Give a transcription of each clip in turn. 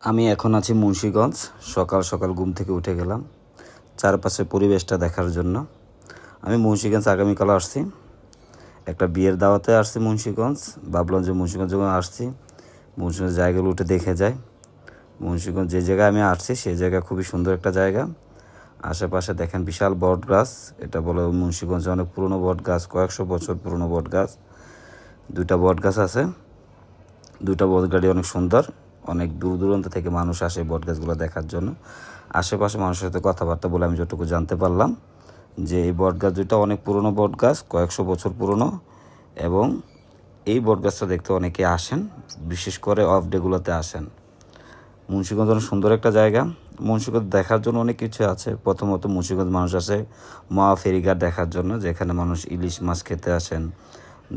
আমি এখন আছি মুন্সিগঞ্জ। সকাল সকাল ঘুম থেকে উঠে গেলাম চারপাশের পরিবেশটা দেখার জন্য। আমি মুন্সিগঞ্জ আগামীকাল আসছি, একটা বিয়ের দাওয়াতে আসছি মুন্সিগঞ্জ। ভাবলাম যে মুন্সিগঞ্জ যখন আসছি, মুন্সিগঞ্জ জায়গাগুলো উঠে দেখে যায়। মুন্সিগঞ্জ যে জায়গায় আমি আসছি সেই জায়গা খুবই সুন্দর একটা জায়গা। আশেপাশে দেখেন বিশাল বট গাছ, এটা বলে মুন্সিগঞ্জে অনেক পুরনো বট গাছ, কয়েকশো বছর পুরনো বট গাছ। দুইটা বট গাছ আছে, দুইটা বট গাড়ি অনেক সুন্দর। অনেক দূর দূরান্ত থেকে মানুষ আসে বট গাছগুলো দেখার জন্য। আশেপাশে মানুষের সাথে কথাবার্তা বলে আমি যতটুকু জানতে পারলাম যে এই বট গাছ দুইটা অনেক পুরনো বট গাছ, কয়েকশো বছর পুরনো। এবং এই বট গাছটা দেখতে অনেকে আসেন, বিশেষ করে অফ ডেগুলোতে আসেন। মুন্সিগঞ্জ অনেক সুন্দর একটা জায়গা। মুন্সিগঞ্জ দেখার জন্য অনেক কিছু আছে। প্রথমত মুন্সিগঞ্জ মানুষ আসে মাওয়া ফেরিঘাট দেখার জন্য, যেখানে মানুষ ইলিশ মাছ খেতে আসেন।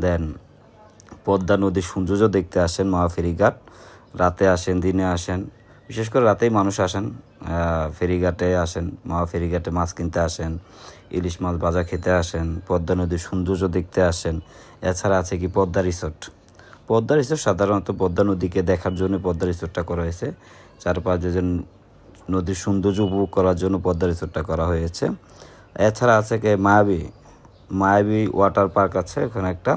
দেন পদ্মা নদীর সৌন্দর্য দেখতে আসেন মাওয়া ফেরিঘাট। রাতে আসেন, দিনে আসেন, বিশেষ করে রাতেই মানুষ আসেন। ফেরিঘাটে আসেন, মাওয়া ফেরিঘাটে মাছ কিনতে আসেন, ইলিশ মাছ ভাজা খেতে আসেন, পদ্মা নদীর সৌন্দর্য দেখতে আসেন। এছাড়া আছে কি পদ্মা রিসোর্ট। পদ্মা রিসোর্ট সাধারণত পদ্মা নদীকে দেখার জন্য পদ্মা রিসোর্টটা করা হয়েছে। চারপাশে যে নদীর সৌন্দর্য উপভোগ করার জন্য পদ্মা রিসোর্টটা করা হয়েছে। এছাড়া আছে কি মায়াবী ওয়াটার পার্ক আছে। ওখানে একটা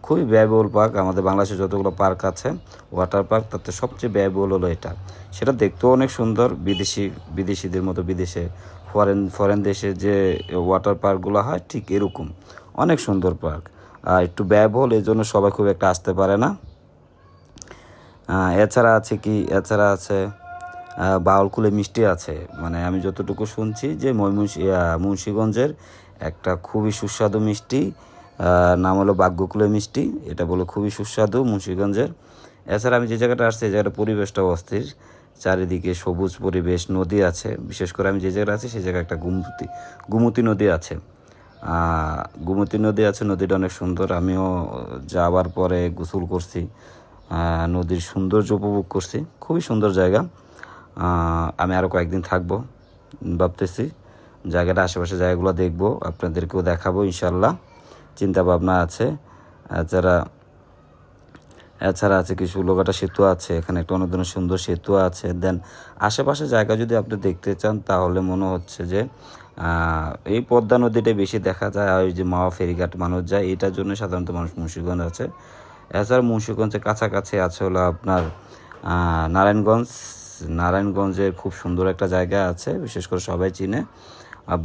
খুবই ব্যয়বহুল পার্ক। আমাদের বাংলাদেশে যতগুলো পার্ক আছে ওয়াটার পার্ক, তাতে সবচেয়ে ব্যয়বহুল হলো এটা। সেটা দেখতেও অনেক সুন্দর। বিদেশিদের মতো বিদেশে ফরেন দেশে যে ওয়াটার পার্কগুলো হয় ঠিক এরকম অনেক সুন্দর পার্ক। একটু ব্যয়বহুল, এই জন্য সবাই খুব একটা আসতে পারে না। এছাড়া আছে বাউলকুলে মিষ্টি আছে। মানে আমি যতটুকু শুনছি যে মুন্সিগঞ্জের একটা খুবই সুস্বাদু মিষ্টি, নাম হলো ভাগ্যকুলে মিষ্টি। এটা বলে খুবই সুস্বাদু মুন্সিগঞ্জের। এছাড়া আমি যে জায়গাটা আসছি এই জায়গাটা পরিবেশটাও অস্থির। চারিদিকে সবুজ পরিবেশ, নদী আছে। বিশেষ করে আমি যে জায়গাটা আছি সেই জায়গায় একটা গুমতি নদী আছে। নদীটা অনেক সুন্দর। আমিও যাওয়ার পরে গোসল করছি, নদীর সৌন্দর্য উপভোগ করছি। খুবই সুন্দর জায়গা। আমি আরও কয়েকদিন থাকবো ভাবতেছি। জায়গাটা আশেপাশে জায়গাগুলো দেখবো, আপনাদেরকেও দেখাবো ইনশাল্লাহ, চিন্তা ভাবনা আছে। এছাড়া আছে কিছু লোকাটা সেতু আছে, এখানে একটা অনেক ধরনের সুন্দর সেতু আছে। দেন আশেপাশে জায়গা যদি আপনি দেখতে চান তাহলে মনে হচ্ছে যে এই পদ্মা নদীটাই বেশি দেখা যায়। আর ওই যে মাওয়া ফেরিঘাট মানুষ যায়, এটার জন্য সাধারণত মানুষ মুন্সিগঞ্জ আছে। এছাড়া মুন্সিগঞ্জের কাছাকাছি আছে হলো আপনার নারায়ণগঞ্জের খুব সুন্দর একটা জায়গা আছে, বিশেষ করে সবাই চিনে,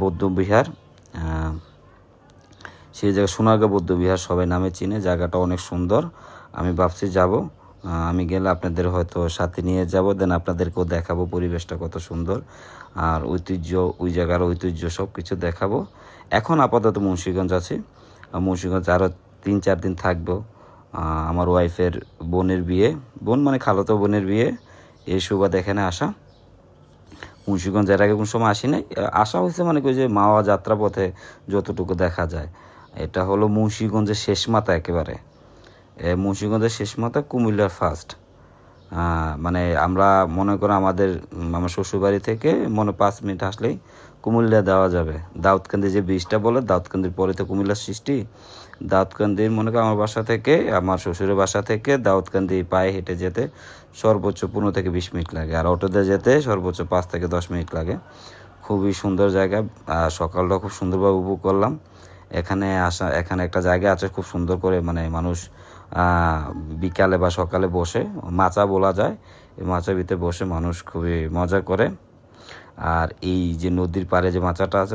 বৌদ্ধবিহার। সেই জায়গায় সোনারগাঁ বৌদ্ধবিহার সবাই নামে চিনে। জায়গাটা অনেক সুন্দর। আমি ভাবছি যাব। আমি গেলে আপনাদের হয়তো সাথে নিয়ে যাব, দেন আপনাদেরকেও দেখাবো পরিবেশটা কত সুন্দর, আর ওই জায়গার ঐতিহ্য সব কিছু দেখাবো। এখন আপাতত মুন্সিগঞ্জ আছি। মুন্সিগঞ্জ আরও 3-4 দিন থাকবো। আমার ওয়াইফের বোনের বিয়ে, বোন মানে খালাতো বোনের বিয়ে, এই সুবাদে এখানে আসা। মুন্সিগঞ্জ এর আগে কোন সময় আসি নাই। আসা হয়েছে মানে ওই যে মাওয়া যাত্রাপথে যতটুকু দেখা যায়। এটা হলো মুন্সিগঞ্জের শেষ মাথা, একেবারে মুন্সিগঞ্জের শেষ মাথা, কুমিল্লার ফার্স্ট। মানে আমরা মনে করি আমার শ্বশুরবাড়ি থেকে 5 মিনিট আসলেই কুমিল্লা দেওয়া যাবে। দাউদকান্দি যে ব্রিজটা বলে, দাউদকান্দির পরে তো কুমিল্লার সৃষ্টি। দাউদকান্দির মনে করি আমার শ্বশুরের বাসা থেকে দাউদকান্দি পায়ে হেঁটে যেতে সর্বোচ্চ 15 থেকে 20 মিনিট লাগে, আর অটোতে যেতে সর্বোচ্চ 5 থেকে 10 মিনিট লাগে। খুবই সুন্দর জায়গা। সকালটা খুব সুন্দরভাবে উপভোগ করলাম। এখানে একটা জায়গা আছে খুব সুন্দর করে, মানে মানুষ বিকালে বা সকালে বসে, মাচা বলা যায়, এই মাচার ভিতরে বসে মানুষ খুবই মজা করে। আর এই যে নদীর পাড়ে যে মাচাটা আছে